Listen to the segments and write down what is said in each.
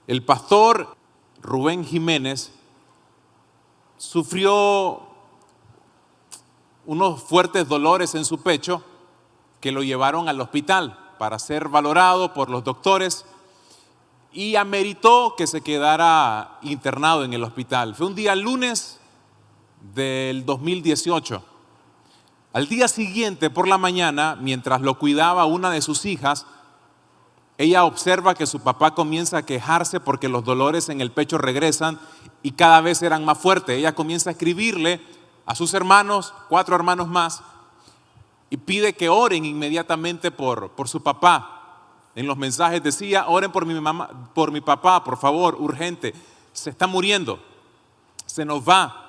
El pastor Rubén Jiménez sufrió unos fuertes dolores en su pecho que lo llevaron al hospital para ser valorado por los doctores y ameritó que se quedara internado en el hospital. Fue un día lunes del 2018. Al día siguiente, por la mañana, mientras lo cuidaba una de sus hijas, ella observa que su papá comienza a quejarse porque los dolores en el pecho regresan y cada vez eran más fuertes. Ella comienza a escribirle a sus hermanos, 4 hermanos más, y pide que oren inmediatamente por su papá. En los mensajes decía: oren por mi mamá, por mi papá, por favor, urgente, se está muriendo, se nos va.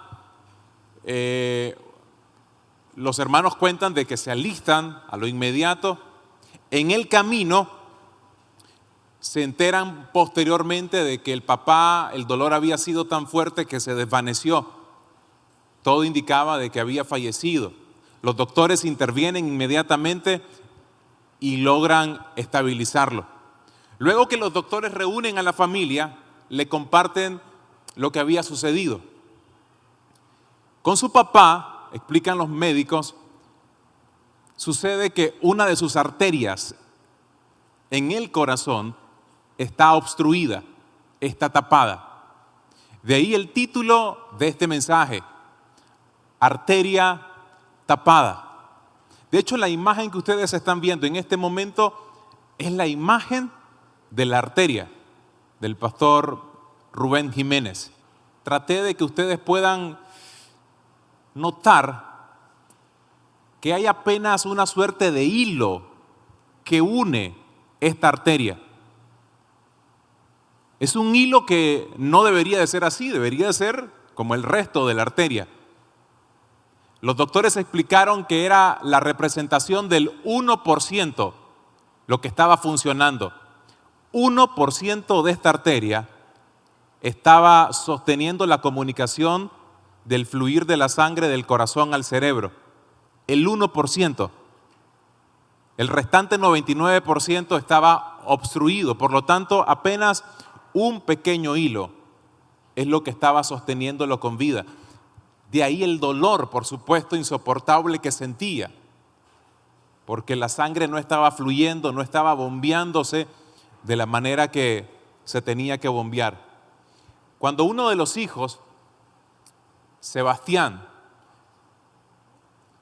Los hermanos cuentan de que se alistan a lo inmediato. En el camino se enteran posteriormente de que el papá, el dolor había sido tan fuerte que se desvaneció. Todo indicaba de que había fallecido. Los doctores intervienen inmediatamente y logran estabilizarlo. Luego que los doctores reúnen a la familia, le comparten lo que había sucedido. Con su papá, explican los médicos, sucede que una de sus arterias en el corazón está obstruida, está tapada. De ahí el título de este mensaje: arteria tapada. De hecho, la imagen que ustedes están viendo en este momento es la imagen de la arteria del pastor Rubén Jiménez. Traté de que ustedes puedan notar que hay apenas una suerte de hilo que une esta arteria. Es un hilo que no debería de ser así, debería de ser como el resto de la arteria. Los doctores explicaron que era la representación del 1% lo que estaba funcionando. 1% de esta arteria estaba sosteniendo la comunicación del fluir de la sangre del corazón al cerebro. El 1%. El restante 99% estaba obstruido. Por lo tanto, apenas un pequeño hilo es lo que estaba sosteniéndolo con vida. De ahí el dolor, por supuesto, insoportable que sentía, porque la sangre no estaba fluyendo, no estaba bombeándose de la manera que se tenía que bombear. Cuando uno de los hijos, Sebastián,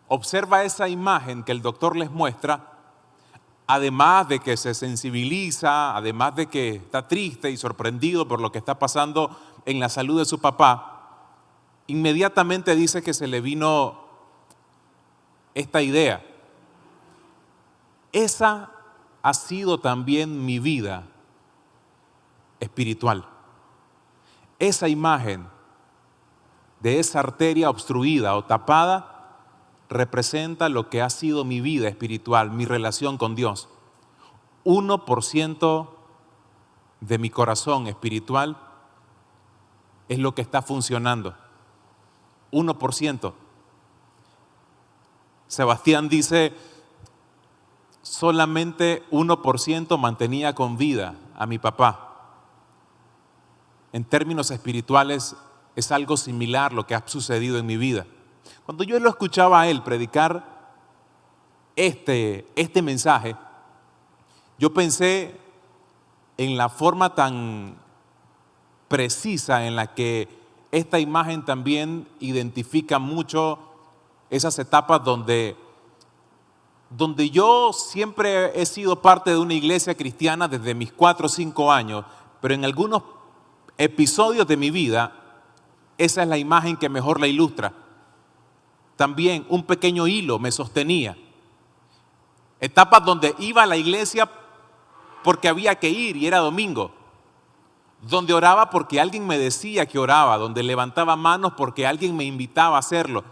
observa esa imagen que el doctor les muestra, además de que se sensibiliza, además de que está triste y sorprendido por lo que está pasando en la salud de su papá, inmediatamente dice que se le vino esta idea: esa ha sido también mi vida espiritual. Esa imagen de esa arteria obstruida o tapada representa lo que ha sido mi vida espiritual, mi relación con Dios. 1% de mi corazón espiritual es lo que está funcionando. 1%. Sebastián dice: solamente 1% mantenía con vida a mi papá. En términos espirituales es algo similar lo que ha sucedido en mi vida. Cuando yo lo escuchaba a él predicar este mensaje, yo pensé en la forma tan precisa en la que esta imagen también identifica mucho esas etapas donde yo siempre he sido parte de una iglesia cristiana desde mis 4 o 5 años, pero en algunos episodios de mi vida esa es la imagen que mejor la ilustra. También un pequeño hilo me sostenía. Etapas donde iba a la iglesia porque había que ir y era domingo. Donde oraba porque alguien me decía que oraba. Donde levantaba manos porque alguien me invitaba a hacerlo.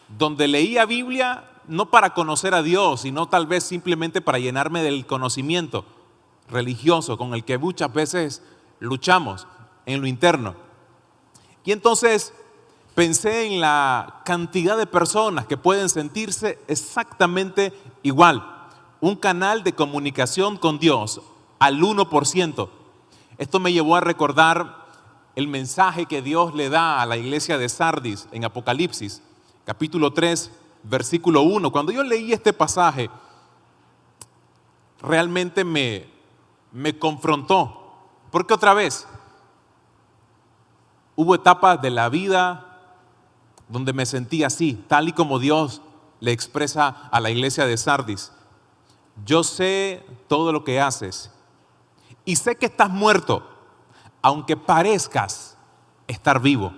Donde leía Biblia no para conocer a Dios, sino tal vez simplemente para llenarme del conocimiento religioso con el que muchas veces luchamos en lo interno. Y entonces pensé en la cantidad de personas que pueden sentirse exactamente igual. Un canal de comunicación con Dios al 1%. Esto me llevó a recordar el mensaje que Dios le da a la iglesia de Sardis en Apocalipsis, capítulo 3, versículo 1. Cuando yo leí este pasaje, realmente me confrontó. Porque otra vez, hubo etapas de la vida donde me sentí así, tal y como Dios le expresa a la iglesia de Sardis. Yo sé todo lo que haces y sé que estás muerto, aunque parezcas estar vivo.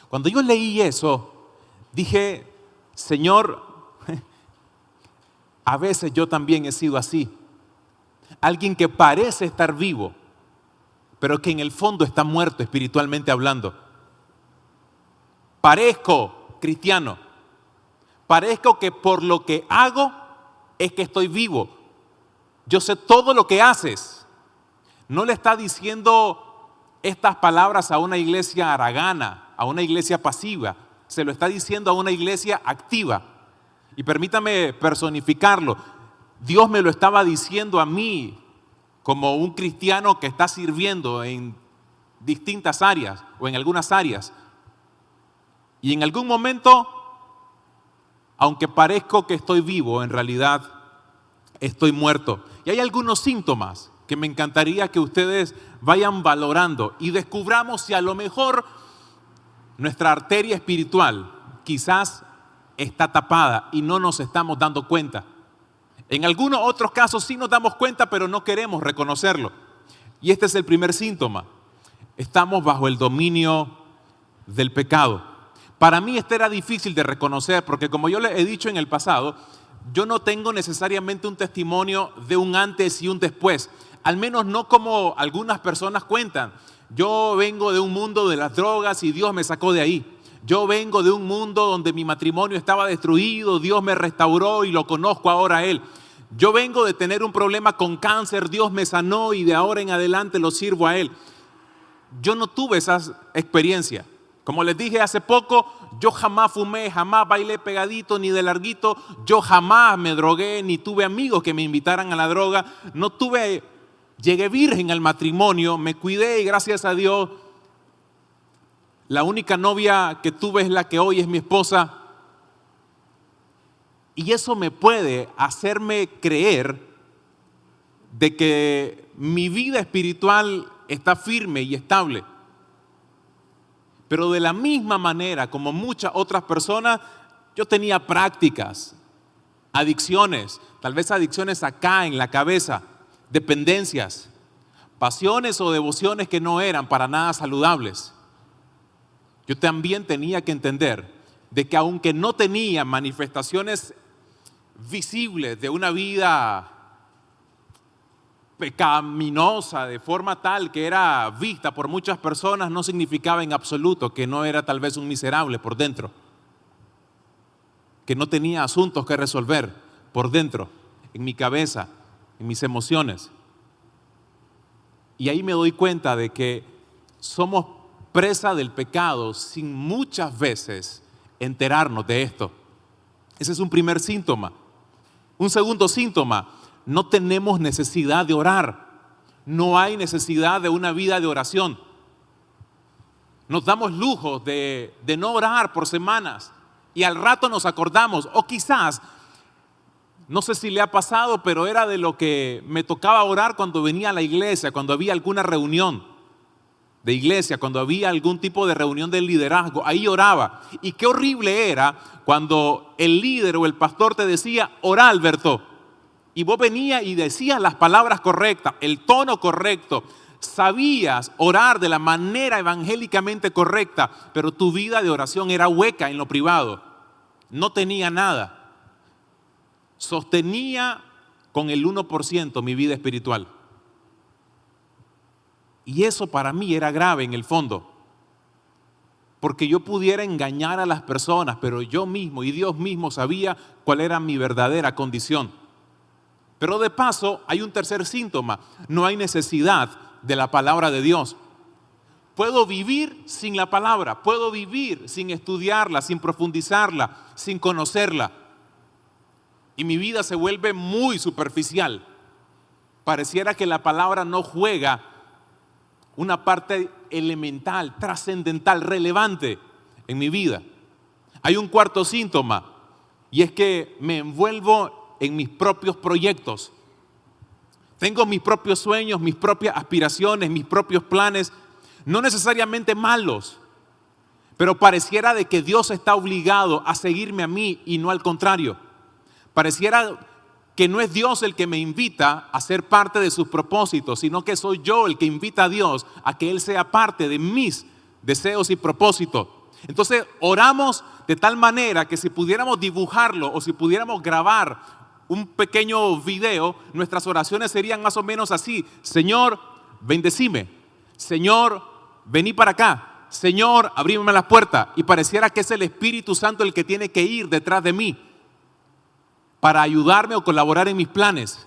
Cuando yo leí eso, dije, Señor, a veces yo también he sido así. Alguien que parece estar vivo, pero que en el fondo está muerto espiritualmente hablando. Parezco cristiano, parezco que por lo que hago es que estoy vivo. Yo sé todo lo que haces. No le está diciendo estas palabras a una iglesia haragana, a una iglesia pasiva. Se lo está diciendo a una iglesia activa. Y permítame personificarlo. Dios me lo estaba diciendo a mí como un cristiano que está sirviendo en distintas áreas o en algunas áreas. Y en algún momento, aunque parezco que estoy vivo, en realidad estoy muerto. Y hay algunos síntomas que me encantaría que ustedes vayan valorando y descubramos si a lo mejor nuestra arteria espiritual quizás está tapada y no nos estamos dando cuenta. En algunos otros casos sí nos damos cuenta, pero no queremos reconocerlo. Y este es el primer síntoma. Estamos bajo el dominio del pecado. Para mí esto era difícil de reconocer porque, como yo les he dicho en el pasado, yo no tengo necesariamente un testimonio de un antes y un después. Al menos no como algunas personas cuentan. Yo vengo de un mundo de las drogas y Dios me sacó de ahí. Yo vengo de un mundo donde mi matrimonio estaba destruido, Dios me restauró y lo conozco ahora a Él. Yo vengo de tener un problema con cáncer, Dios me sanó y de ahora en adelante lo sirvo a Él. Yo no tuve esa experiencia. Como les dije hace poco, yo jamás fumé, jamás bailé pegadito ni de larguito, yo jamás me drogué, ni tuve amigos que me invitaran a la droga, llegué virgen al matrimonio, me cuidé y gracias a Dios, la única novia que tuve es la que hoy es mi esposa. Y eso me puede hacerme creer de que mi vida espiritual está firme y estable. Pero de la misma manera como muchas otras personas, yo tenía prácticas, adicciones, tal vez adicciones acá en la cabeza, dependencias, pasiones o devociones que no eran para nada saludables. Yo también tenía que entender de que aunque no tenía manifestaciones visibles de una vida pecaminosa de forma tal que era vista por muchas personas, no significaba en absoluto que no era tal vez un miserable por dentro, que no tenía asuntos que resolver por dentro, en mi cabeza, en mis emociones. Y ahí me doy cuenta de que somos presa del pecado sin muchas veces enterarnos de esto. Ese es un primer síntoma. Un segundo síntoma: no tenemos necesidad de orar. No hay necesidad de una vida de oración. Nos damos lujos de no orar por semanas y al rato nos acordamos. O quizás, no sé si le ha pasado, pero era de lo que me tocaba orar cuando venía a la iglesia, cuando había alguna reunión de iglesia, cuando había algún tipo de reunión de liderazgo. Ahí oraba. Y qué horrible era cuando el líder o el pastor te decía: ora, Alberto. Y vos venías y decías las palabras correctas, el tono correcto, sabías orar de la manera evangélicamente correcta, pero tu vida de oración era hueca en lo privado, no tenía nada. Sostenía con el 1% mi vida espiritual. Y eso para mí era grave en el fondo, porque yo pudiera engañar a las personas, pero yo mismo y Dios mismo sabía cuál era mi verdadera condición. Pero de paso hay un tercer síntoma: no hay necesidad de la palabra de Dios. Puedo vivir sin la palabra, puedo vivir sin estudiarla, sin profundizarla, sin conocerla. Y mi vida se vuelve muy superficial. Pareciera que la palabra no juega una parte elemental, trascendental, relevante en mi vida. Hay un cuarto síntoma y es que me envuelvo en mis propios proyectos. Tengo mis propios sueños, mis propias aspiraciones, mis propios planes, no necesariamente malos, pero pareciera de que Dios está obligado a seguirme a mí y no al contrario. Pareciera que no es Dios el que me invita a ser parte de sus propósitos, sino que soy yo el que invita a Dios a que Él sea parte de mis deseos y propósitos. Entonces oramos de tal manera que si pudiéramos dibujarlo o si pudiéramos grabar un pequeño video, nuestras oraciones serían más o menos así: Señor, bendecime. Señor, vení para acá. Señor, abrime las puertas. Y pareciera que es el Espíritu Santo el que tiene que ir detrás de mí para ayudarme o colaborar en mis planes.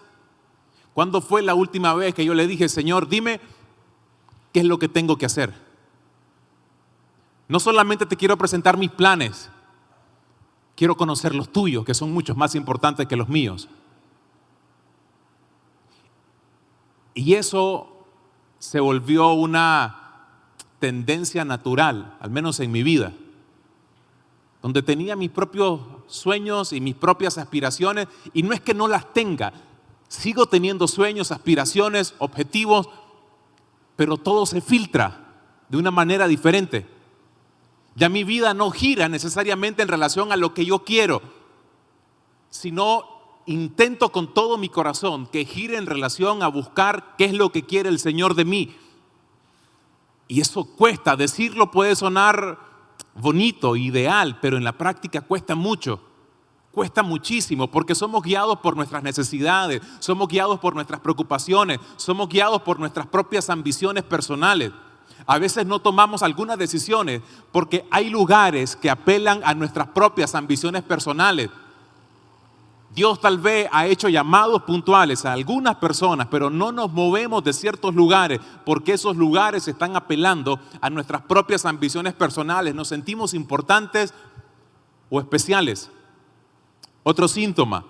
¿Cuándo fue la última vez que yo le dije, Señor, dime qué es lo que tengo que hacer? No solamente te quiero presentar mis planes, quiero conocer los tuyos, que son muchos más importantes que los míos. Y eso se volvió una tendencia natural, al menos en mi vida, donde tenía mis propios sueños y mis propias aspiraciones, y no es que no las tenga, sigo teniendo sueños, aspiraciones, objetivos, pero todo se filtra de una manera diferente. Ya mi vida no gira necesariamente en relación a lo que yo quiero, sino intento con todo mi corazón que gire en relación a buscar qué es lo que quiere el Señor de mí. Y eso cuesta, decirlo puede sonar bonito, ideal, pero en la práctica cuesta mucho. Cuesta muchísimo porque somos guiados por nuestras necesidades, somos guiados por nuestras preocupaciones, somos guiados por nuestras propias ambiciones personales. A veces no tomamos algunas decisiones porque hay lugares que apelan a nuestras propias ambiciones personales. Dios tal vez ha hecho llamados puntuales a algunas personas, pero no nos movemos de ciertos lugares porque esos lugares están apelando a nuestras propias ambiciones personales. Nos sentimos importantes o especiales. Otro síntoma,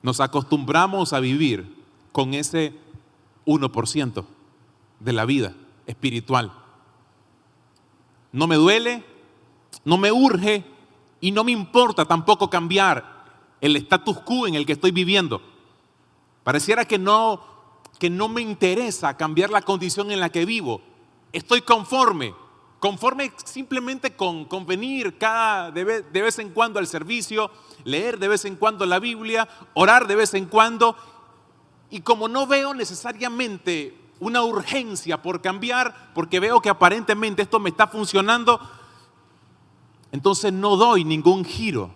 nos acostumbramos a vivir con ese 1% de la vida espiritual. No me duele, no me urge y no me importa tampoco cambiar el status quo en el que estoy viviendo. Pareciera que no me interesa cambiar la condición en la que vivo. Estoy conforme simplemente con venir de vez en cuando al servicio, leer de vez en cuando la Biblia, orar de vez en cuando. Y como no veo necesariamente una urgencia por cambiar, porque veo que aparentemente esto me está funcionando, entonces no doy ningún giro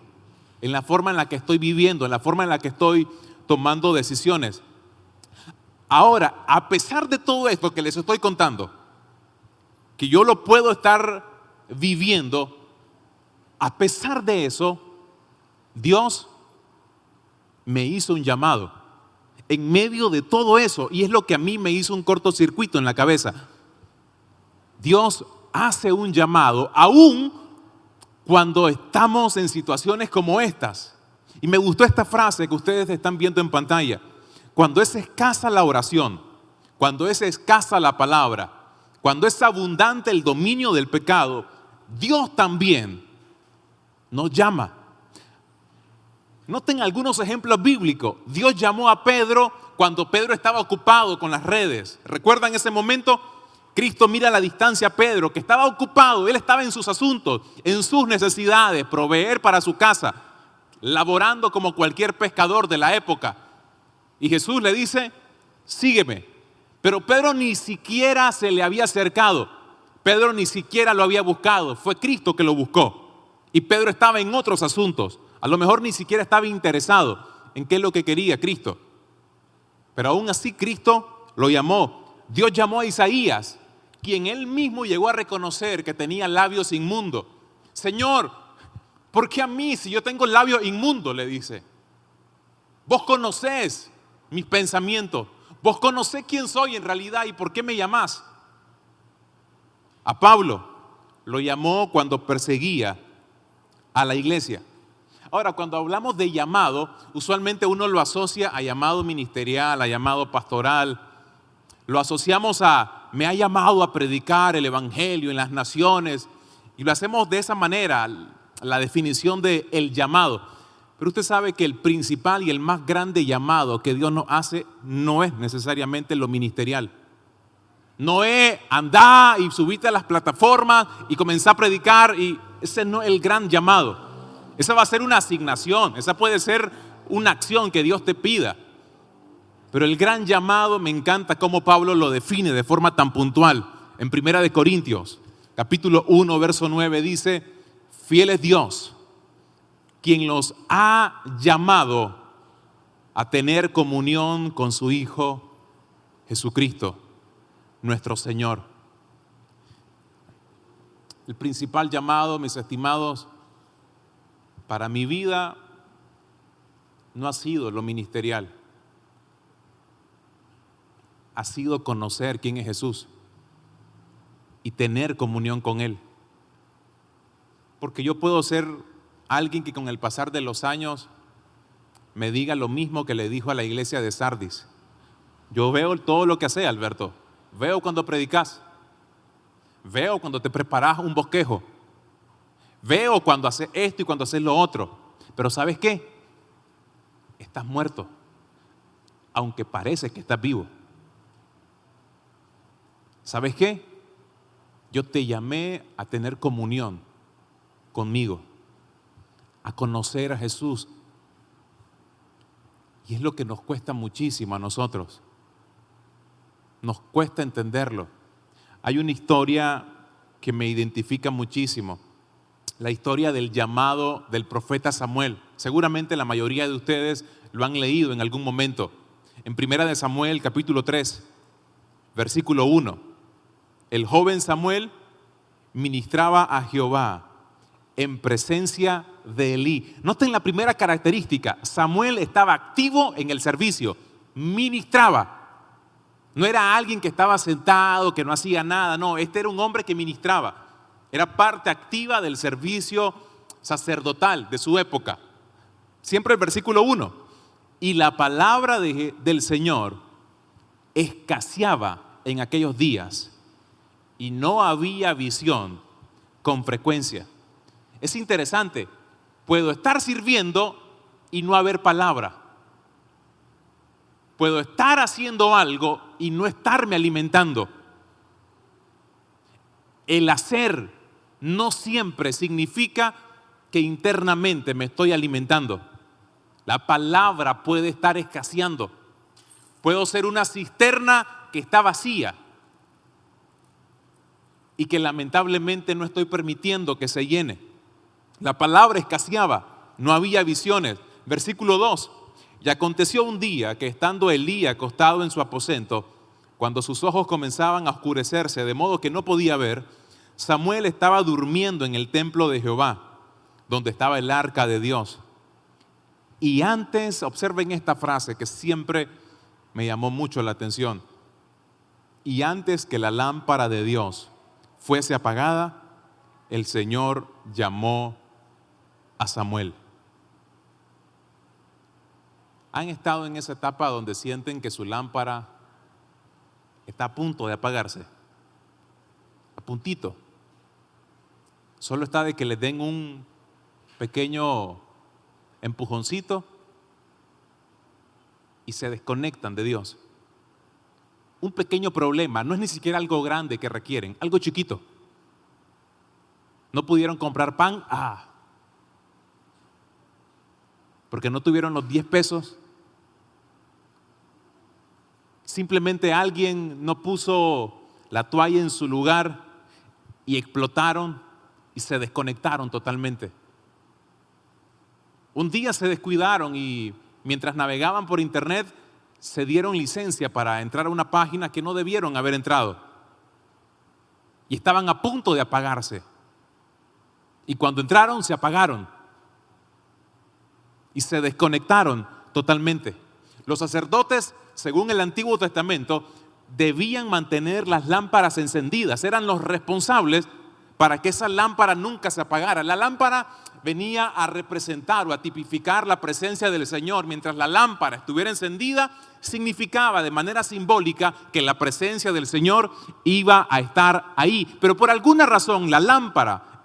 en la forma en la que estoy viviendo, en la forma en la que estoy tomando decisiones. Ahora, a pesar de todo esto que les estoy contando, que yo lo puedo estar viviendo, a pesar de eso, Dios me hizo un llamado. En medio de todo eso, y es lo que a mí me hizo un cortocircuito en la cabeza. Dios hace un llamado aún cuando estamos en situaciones como estas. Y me gustó esta frase que ustedes están viendo en pantalla. Cuando es escasa la oración, cuando es escasa la palabra, cuando es abundante el dominio del pecado, Dios también nos llama. Noten algunos ejemplos bíblicos. Dios llamó a Pedro cuando Pedro estaba ocupado con las redes. ¿Recuerdan ese momento? Cristo mira a la distancia a Pedro, que estaba ocupado. Él estaba en sus asuntos, en sus necesidades, proveer para su casa, laborando como cualquier pescador de la época. Y Jesús le dice, sígueme. Pero Pedro ni siquiera se le había acercado. Pedro ni siquiera lo había buscado. Fue Cristo que lo buscó. Y Pedro estaba en otros asuntos. A lo mejor ni siquiera estaba interesado en qué es lo que quería Cristo. Pero aún así Cristo lo llamó. Dios llamó a Isaías, quien él mismo llegó a reconocer que tenía labios inmundos. Señor, ¿por qué a mí si yo tengo labios inmundos? Le dice. Vos conocés mis pensamientos. Vos conocés quién soy en realidad y por qué me llamás. A Pablo lo llamó cuando perseguía a la iglesia. Ahora, cuando hablamos de llamado, usualmente uno lo asocia a llamado ministerial, a llamado pastoral. lo asociamos a me ha llamado a predicar el evangelio en las naciones y lo hacemos de esa manera, la definición de el llamado. Pero usted sabe que el principal y el más grande llamado que Dios nos hace no es necesariamente lo ministerial. No es andar y subirte a las plataformas y comenzar a predicar, y ese no es el gran llamado. Esa va a ser una asignación, esa puede ser una acción que Dios te pida. Pero el gran llamado, me encanta cómo Pablo lo define de forma tan puntual. En 1 Corintios, capítulo 1, verso 9 dice: fiel es Dios, quien los ha llamado a tener comunión con su Hijo Jesucristo, nuestro Señor. El principal llamado, mis estimados, para mi vida no ha sido lo ministerial. Ha sido conocer quién es Jesús y tener comunión con Él. Porque yo puedo ser alguien que con el pasar de los años me diga lo mismo que le dijo a la iglesia de Sardis. Yo veo todo lo que hace, Alberto. Veo cuando predicas. Veo cuando te preparas un bosquejo. Veo cuando haces esto y cuando haces lo otro. Pero ¿sabes qué? Estás muerto, aunque parece que estás vivo. ¿Sabes qué? Yo te llamé a tener comunión conmigo, a conocer a Jesús. Y es lo que nos cuesta muchísimo a nosotros. Nos cuesta entenderlo. Hay una historia que me identifica muchísimo. La historia del llamado del profeta Samuel. Seguramente la mayoría de ustedes lo han leído en algún momento. En 1 Samuel, capítulo 3, versículo 1. El joven Samuel ministraba a Jehová en presencia de Elí. Noten la primera característica. Samuel estaba activo en el servicio, ministraba. No era alguien que estaba sentado, que no hacía nada. No, este era un hombre que ministraba. Era parte activa del servicio sacerdotal de su época. Siempre el versículo 1. Y la palabra del Señor escaseaba en aquellos días y no había visión con frecuencia. Es interesante, puedo estar sirviendo y no haber palabra. Puedo estar haciendo algo y no estarme alimentando. El hacer no siempre significa que internamente me estoy alimentando. La palabra puede estar escaseando. Puedo ser una cisterna que está vacía y que lamentablemente no estoy permitiendo que se llene. La palabra escaseaba, no había visiones. Versículo 2. Y aconteció un día que estando Elí acostado en su aposento, cuando sus ojos comenzaban a oscurecerse de modo que no podía ver, Samuel estaba durmiendo en el templo de Jehová, donde estaba el arca de Dios. Y antes, observen esta frase que siempre me llamó mucho la atención. Y antes que la lámpara de Dios fuese apagada, el Señor llamó a Samuel. ¿Han estado en esa etapa donde sienten que su lámpara está a punto de apagarse? A puntito. Solo está de que les den un pequeño empujoncito y se desconectan de Dios. Un pequeño problema, no es ni siquiera algo grande que requieren, algo chiquito. No pudieron comprar pan, porque no tuvieron los 10 pesos. Simplemente alguien no puso la toalla en su lugar y explotaron y se desconectaron totalmente. Un día se descuidaron y mientras navegaban por internet se dieron licencia para entrar a una página que no debieron haber entrado. Y estaban a punto de apagarse. Y cuando entraron se apagaron. Y se desconectaron totalmente. Los sacerdotes, según el Antiguo Testamento, debían mantener las lámparas encendidas. Eran los responsables para que esa lámpara nunca se apagara. La lámpara venía a representar o a tipificar la presencia del Señor. Mientras la lámpara estuviera encendida, significaba de manera simbólica que la presencia del Señor iba a estar ahí. Pero por alguna razón la lámpara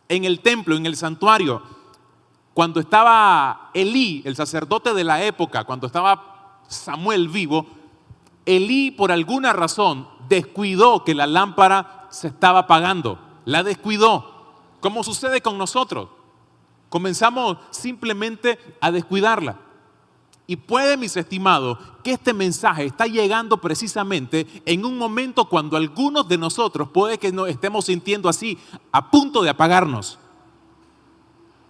en el templo, en el santuario, cuando estaba Elí, el sacerdote de la época, cuando estaba Samuel vivo, Elí por alguna razón descuidó que la lámpara se estaba apagando, la descuidó, como sucede con nosotros. Comenzamos simplemente a descuidarla. Y puede, mis estimados, que este mensaje está llegando precisamente en un momento cuando algunos de nosotros puede que nos estemos sintiendo así, a punto de apagarnos.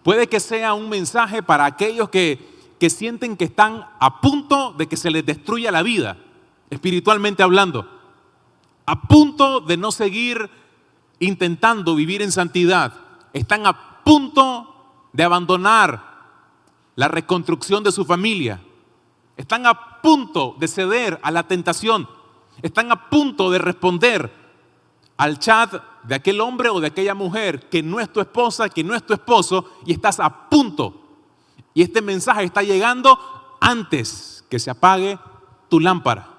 Puede que sea un mensaje para aquellos que sienten que están a punto de que se les destruya la vida, espiritualmente hablando, a punto de no seguir intentando vivir en santidad, están a punto de abandonar la reconstrucción de su familia, están a punto de ceder a la tentación, están a punto de responder al chat de aquel hombre o de aquella mujer que no es tu esposa, que no es tu esposo, y estás a punto. Y este mensaje está llegando antes que se apague tu lámpara.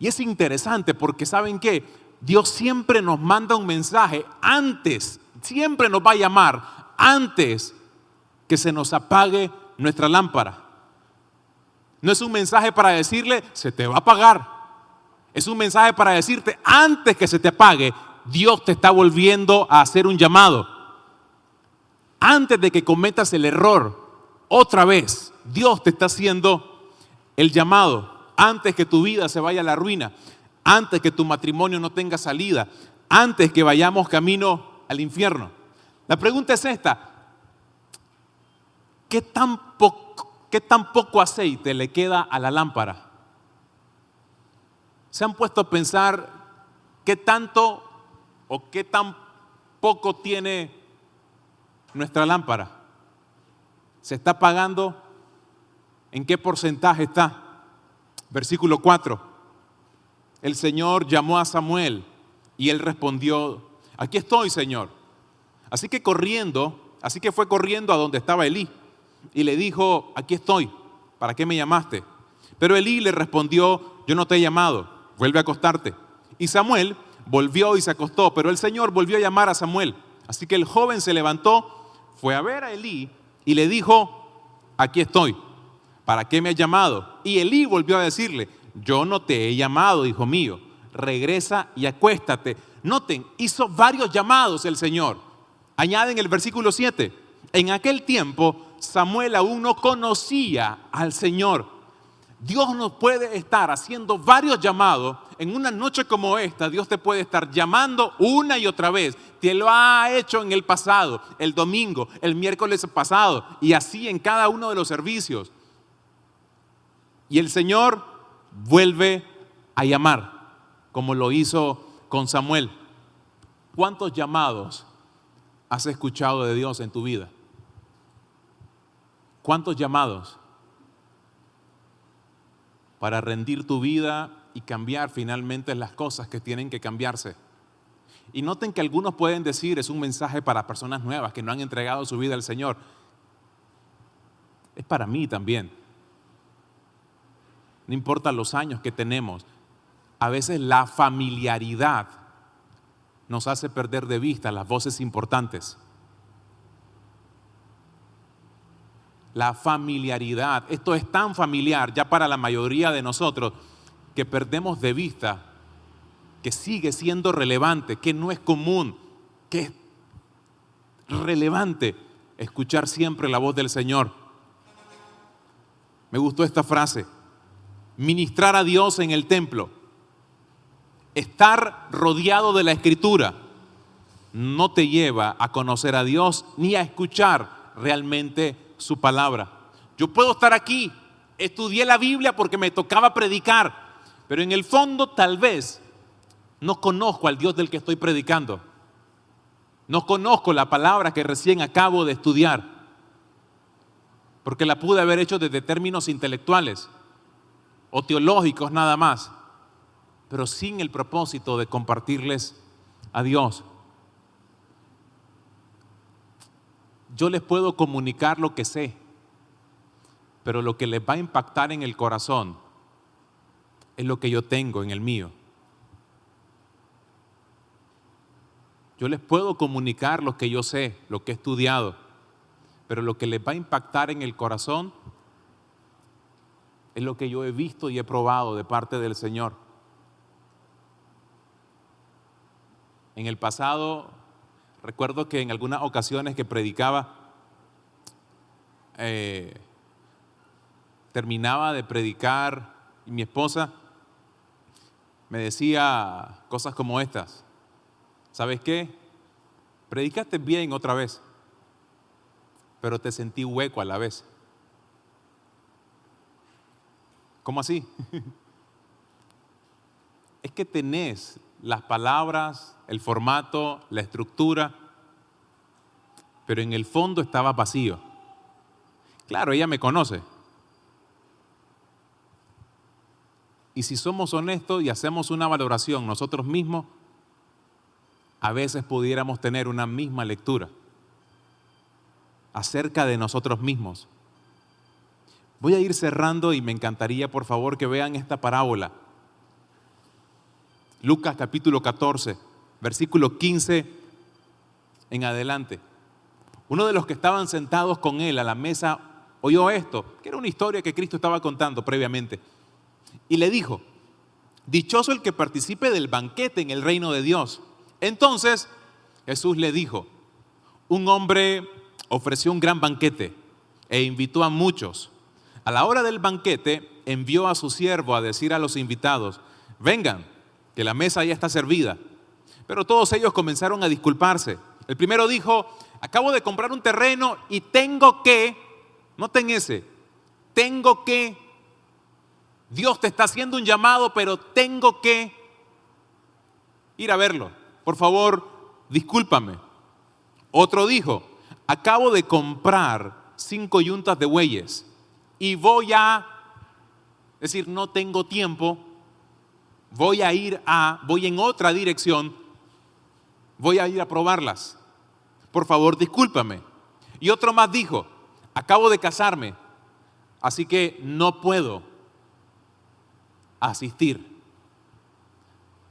Y es interesante porque ¿saben qué? Dios siempre nos manda un mensaje antes, siempre nos va a llamar antes que se nos apague nuestra lámpara. No es un mensaje para decirle, se te va a apagar. Es un mensaje para decirte, antes que se te apague, Dios te está volviendo a hacer un llamado. Antes de que cometas el error, otra vez, Dios te está haciendo el llamado. Antes que tu vida se vaya a la ruina, antes que tu matrimonio no tenga salida, antes que vayamos camino al infierno. La pregunta es esta: ¿qué tan poco aceite le queda a la lámpara? ¿Se han puesto a pensar qué tanto o qué tan poco tiene nuestra lámpara? ¿Se está apagando? ¿En qué porcentaje está? Versículo 4. El Señor llamó a Samuel y él respondió: aquí estoy, Señor. Así que fue corriendo a donde estaba Elí y le dijo: aquí estoy, ¿para qué me llamaste? Pero Elí le respondió: yo no te he llamado, vuelve a acostarte. Y Samuel volvió y se acostó, pero el Señor volvió a llamar a Samuel. Así que el joven se levantó, fue a ver a Elí y le dijo: aquí estoy, ¿para qué me has llamado? Y Elí volvió a decirle: yo no te he llamado, hijo mío, regresa y acuéstate. Noten, hizo varios llamados el Señor. Añade en el versículo 7, en aquel tiempo Samuel aún no conocía al Señor. Dios nos puede estar haciendo varios llamados. En una noche como esta, Dios te puede estar llamando una y otra vez. Te lo ha hecho en el pasado, el domingo, el miércoles pasado, y así en cada uno de los servicios. Y el Señor vuelve a llamar, como lo hizo con Samuel. ¿Cuántos llamados has escuchado de Dios en tu vida? ¿Cuántos llamados para rendir tu vida y cambiar finalmente las cosas que tienen que cambiarse? Y noten que algunos pueden decir, es un mensaje para personas nuevas que no han entregado su vida al Señor. Es para mí también. No importa los años que tenemos, a veces la familiaridad nos hace perder de vista las voces importantes. La familiaridad, esto es tan familiar ya para la mayoría de nosotros que perdemos de vista que sigue siendo relevante, que no es común, que es relevante escuchar siempre la voz del Señor. Me gustó esta frase: ministrar a Dios en el templo, estar rodeado de la Escritura, no te lleva a conocer a Dios ni a escuchar realmente su palabra. Yo puedo estar aquí, estudié la Biblia porque me tocaba predicar, pero en el fondo tal vez no conozco al Dios del que estoy predicando. No conozco la palabra que recién acabo de estudiar, porque la pude haber hecho desde términos intelectuales o teológicos nada más, pero sin el propósito de compartirles a Dios. yo les puedo comunicar lo que sé, pero lo que les va a impactar en el corazón es lo que yo tengo en el mío. Yo les puedo comunicar lo que yo sé, lo que he estudiado, pero lo que les va a impactar en el corazón es lo que yo he visto y he probado de parte del Señor. En el pasado, recuerdo que en algunas ocasiones que predicaba, terminaba de predicar y mi esposa me decía cosas como estas: ¿sabes qué? Predicaste bien otra vez, pero te sentí hueco a la vez. ¿Cómo así? Es que tenés las palabras, el formato, la estructura, pero en el fondo estaba vacío. Claro, ella me conoce. Y si somos honestos y hacemos una valoración nosotros mismos, a veces pudiéramos tener una misma lectura acerca de nosotros mismos. Voy a ir cerrando y me encantaría, por favor, que vean esta parábola. Lucas capítulo 14, versículo 15 en adelante. Uno de los que estaban sentados con él a la mesa oyó esto, que era una historia que Cristo estaba contando previamente. Y le dijo: dichoso el que participe del banquete en el reino de Dios. Entonces Jesús le dijo: un hombre ofreció un gran banquete e invitó a muchos. A la hora del banquete envió a su siervo a decir a los invitados: vengan, que la mesa ya está servida. Pero todos ellos comenzaron a disculparse. El primero dijo: acabo de comprar un terreno y tengo que, noten ese, tengo que, Dios te está haciendo un llamado, pero tengo que ir a verlo. Por favor, discúlpame. Otro dijo: acabo de comprar 5 yuntas de bueyes y voy no tengo tiempo, voy en otra dirección, voy a ir a probarlas. Por favor, discúlpame. Y otro más dijo: acabo de casarme, así que no puedo asistir.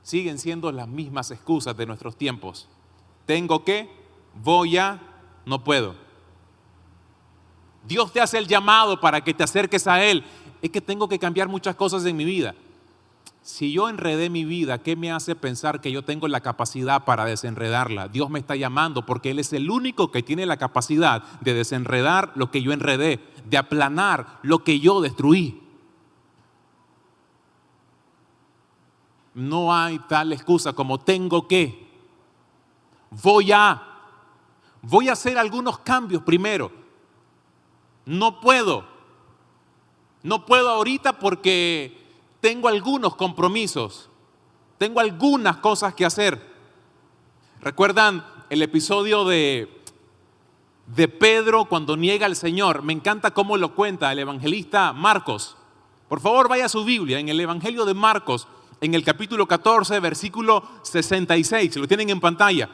Siguen siendo las mismas excusas de nuestros tiempos. Tengo que, voy a, no puedo. Dios te hace el llamado para que te acerques a Él. Es que tengo que cambiar muchas cosas en mi vida. Si yo enredé mi vida, ¿qué me hace pensar que yo tengo la capacidad para desenredarla? Dios me está llamando porque Él es el único que tiene la capacidad de desenredar lo que yo enredé, de aplanar lo que yo destruí. No hay tal excusa como tengo que. Voy a hacer algunos cambios primero. No puedo ahorita porque tengo algunos compromisos, tengo algunas cosas que hacer. ¿Recuerdan el episodio de Pedro cuando niega al Señor? Me encanta cómo lo cuenta el evangelista Marcos. Por favor, vaya a su Biblia, en el Evangelio de Marcos, en el capítulo 14, versículo 66, lo tienen en pantalla.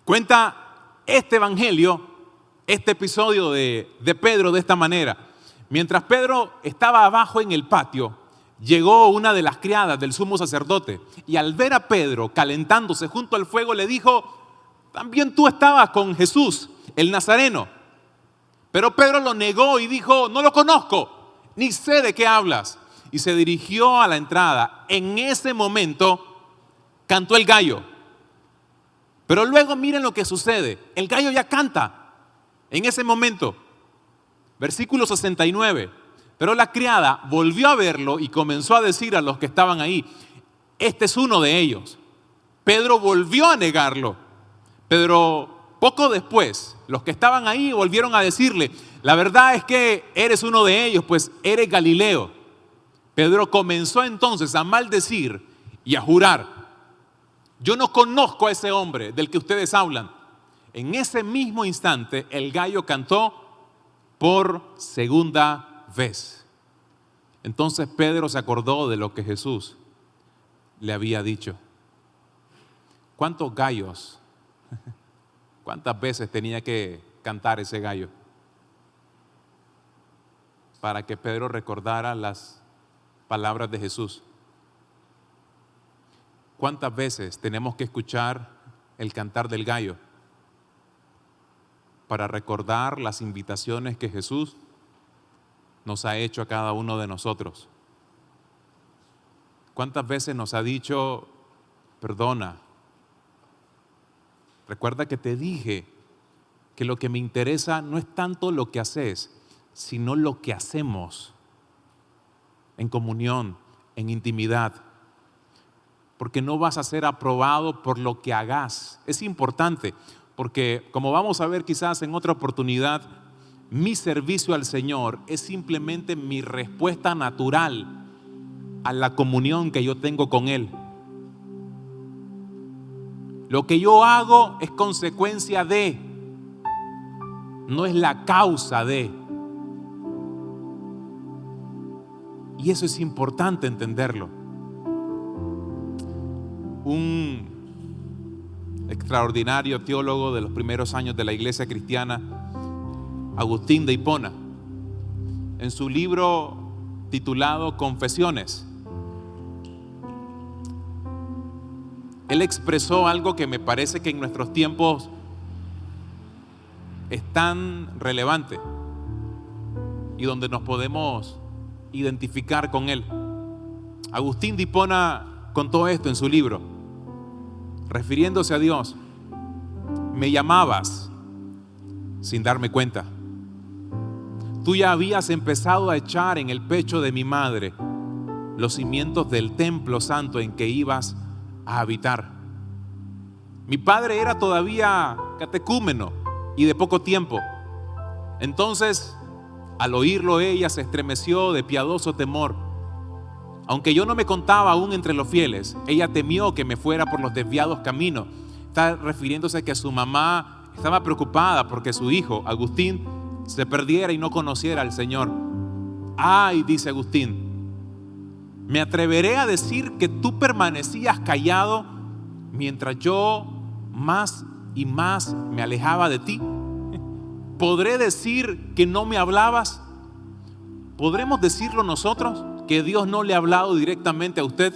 Cuenta este evangelio, este episodio de Pedro de esta manera. Mientras Pedro estaba abajo en el patio, llegó una de las criadas del sumo sacerdote y al ver a Pedro calentándose junto al fuego le dijo: también tú estabas con Jesús, el Nazareno. Pero Pedro lo negó y dijo: no lo conozco, ni sé de qué hablas. Y se dirigió a la entrada. En ese momento cantó el gallo. Pero luego miren lo que sucede. El gallo ya canta en ese momento. Versículo 69. Pero la criada volvió a verlo y comenzó a decir a los que estaban ahí: este es uno de ellos. Pedro volvió a negarlo. Pero poco después, los que estaban ahí volvieron a decirle: la verdad es que eres uno de ellos, pues eres Galileo. Pedro comenzó entonces a maldecir y a jurar: yo no conozco a ese hombre del que ustedes hablan. En ese mismo instante el gallo cantó por segunda vez. Entonces Pedro se acordó de lo que Jesús le había dicho. ¿Cuántos gallos ¿Cuántas veces tenía que cantar ese gallo para que Pedro recordara las palabras de Jesús? ¿Cuántas veces tenemos que escuchar el cantar del gallo para recordar las invitaciones que Jesús nos ha hecho a cada uno de nosotros? ¿Cuántas veces nos ha dicho, perdona? Recuerda que te dije que lo que me interesa no es tanto lo que haces, sino lo que hacemos en comunión, en intimidad. Porque no vas a ser aprobado por lo que hagas. Es importante, porque como vamos a ver quizás en otra oportunidad, mi servicio al Señor es simplemente mi respuesta natural a la comunión que yo tengo con Él. Lo que yo hago es consecuencia de, no es la causa de. Y eso es importante entenderlo. Un extraordinario teólogo de los primeros años de la iglesia cristiana, Agustín de Hipona, en su libro titulado Confesiones, él expresó algo que me parece que en nuestros tiempos es tan relevante y donde nos podemos identificar con él. Agustín de Hipona contó esto en su libro, refiriéndose a Dios: me llamabas sin darme cuenta. Tú ya habías empezado a echar en el pecho de mi madre los cimientos del templo santo en que ibas a habitar. Mi padre era todavía catecúmeno y de poco tiempo. Entonces, al oírlo, ella se estremeció de piadoso temor. Aunque yo no me contaba aún entre los fieles, ella temió que me fuera por los desviados caminos. Está refiriéndose a que su mamá estaba preocupada porque su hijo, Agustín, se perdiera y no conociera al Señor. Ay, dice Agustín, me atreveré a decir que tú permanecías callado mientras yo más y más me alejaba de ti. ¿Podré decir que no me hablabas? ¿Podremos decirlo nosotros, que Dios no le ha hablado directamente a usted?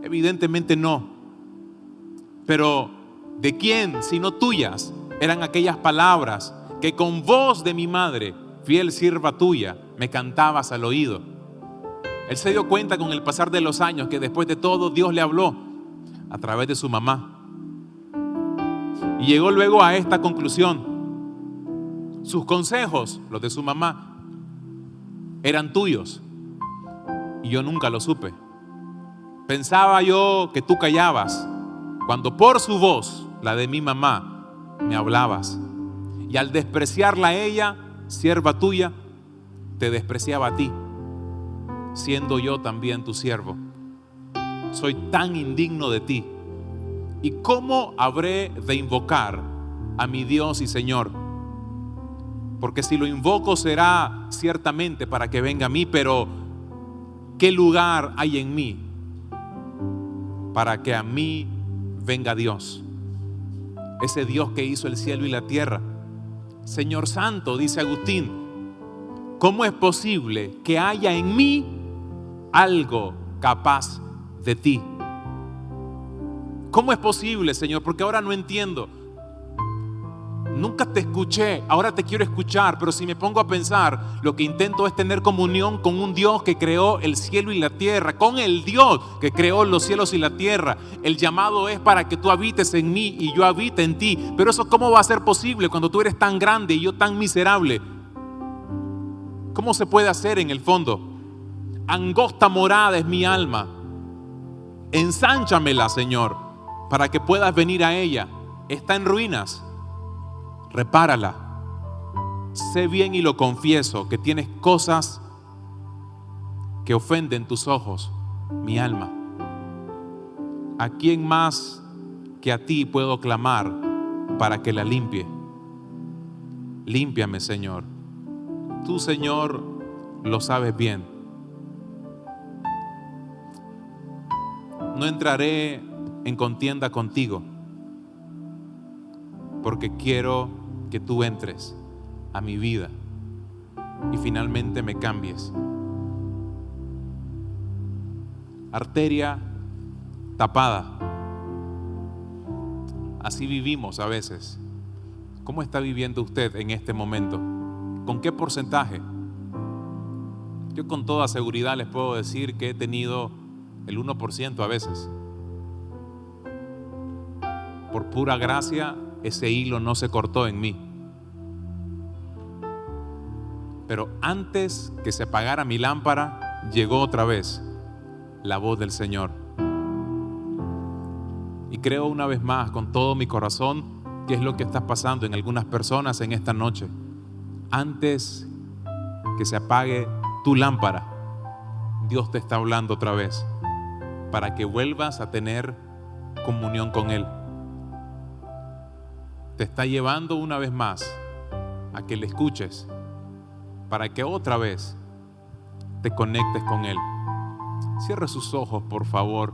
Evidentemente no. Pero ¿de quién, sino tuyas, eran aquellas palabras que con voz de mi madre, fiel sierva tuya, me cantabas al oído? Él se dio cuenta con el pasar de los años que después de todo Dios le habló a través de su mamá. Y llegó luego a esta conclusión: sus consejos, los de su mamá, eran tuyos y yo nunca lo supe. Pensaba yo que tú callabas cuando por su voz, la de mi mamá, me hablabas. Y al despreciarla a ella, sierva tuya, te despreciaba a ti, siendo yo también tu siervo. Soy tan indigno de ti. ¿Y cómo habré de invocar a mi Dios y Señor? Porque si lo invoco será ciertamente para que venga a mí, pero ¿qué lugar hay en mí para que a mí venga Dios? Ese Dios que hizo el cielo y la tierra. Señor Santo, dice Agustín, ¿cómo es posible que haya en mí algo capaz de ti? ¿Cómo es posible, Señor? Porque ahora no entiendo. Nunca te escuché, ahora te quiero escuchar, pero si me pongo a pensar, lo que intento es tener comunión con un Dios que creó el cielo y la tierra, con el Dios que creó los cielos y la tierra. El llamado es para que tú habites en mí y yo habite en ti. Pero eso, ¿cómo va a ser posible cuando tú eres tan grande y yo tan miserable? ¿Cómo se puede hacer en el fondo? Angosta morada es mi alma. Ensánchamela, Señor, para que puedas venir a ella. Está en ruinas. Repárala. Sé bien y lo confieso que tienes cosas que ofenden tus ojos, mi alma. ¿A quién más que a ti puedo clamar para que la limpie? Límpiame, Señor. Tú, Señor, lo sabes bien. No entraré en contienda contigo, porque quiero que tú entres a mi vida y finalmente me cambies. Arteria tapada. Así vivimos a veces. ¿Cómo está viviendo usted en este momento? ¿Con qué porcentaje? Yo con toda seguridad les puedo decir que he tenido el 1% a veces. Por pura gracia, ese hilo no se cortó en mí. Pero antes que se apagara mi lámpara, llegó otra vez la voz del Señor. Y creo una vez más, con todo mi corazón, que es lo que está pasando en algunas personas en esta noche. Antes que se apague tu lámpara, Dios te está hablando otra vez para que vuelvas a tener comunión con Él. Te está llevando una vez más a que le escuches para que otra vez te conectes con Él. Cierre sus ojos, por favor.